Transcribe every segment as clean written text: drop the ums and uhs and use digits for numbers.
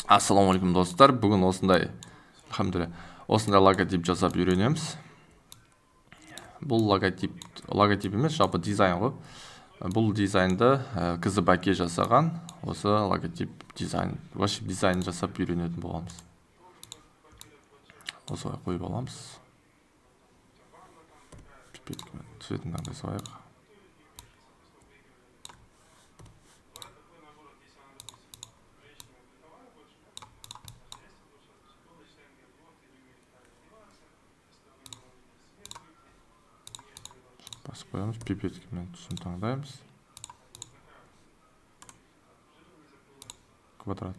Ассалаумағалейкум достар, бүгін осындай логотип жасап үйренеміз. Бұл логотип емес, жалпы дизайн ғой. Бұл дизайнды қызы Бәке жасаған. Осы логотип дизайн, вообще дизайн жасап үйренетін боламыз. Осылай қойып аламыз. Цветін таңдай салайық. Басып қоямыз, пипеткамен түсін таңдаймыз. Квадрат.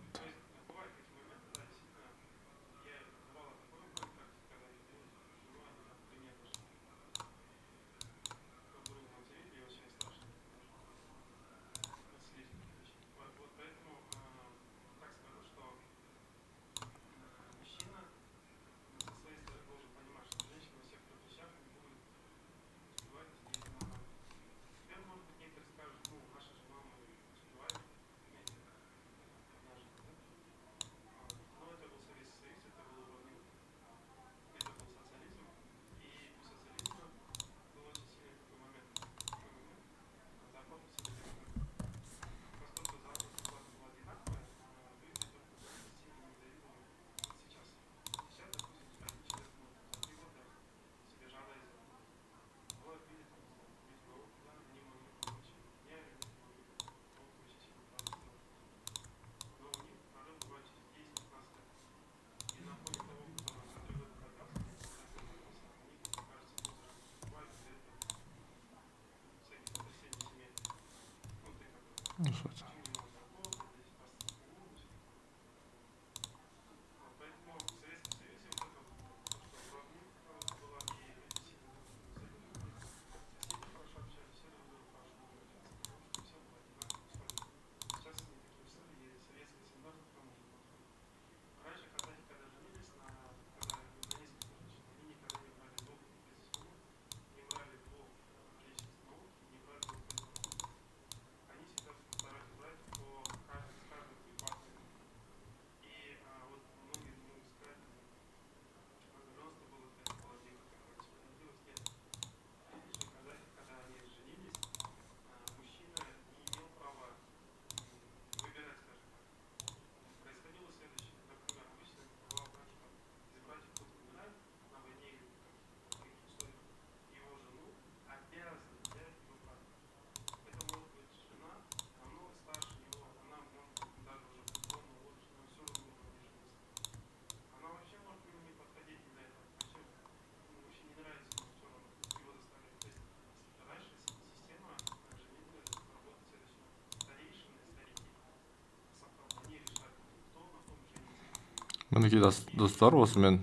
Мінекей достар, осымен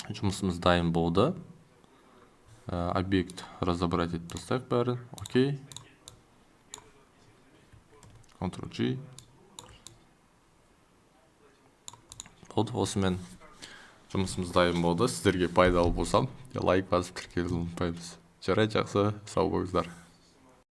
жұмысымыз дайын болды. Объект разобрать етіп тастайық бәрін. Окей. Ctrl-G. Болды, осымен жұмысымыз дайын болды. Сіздерге пайдалы болсам, лайк басып тіркелуді ұмытпаймыз. Жарайды, жақсы, сау болыңыздар.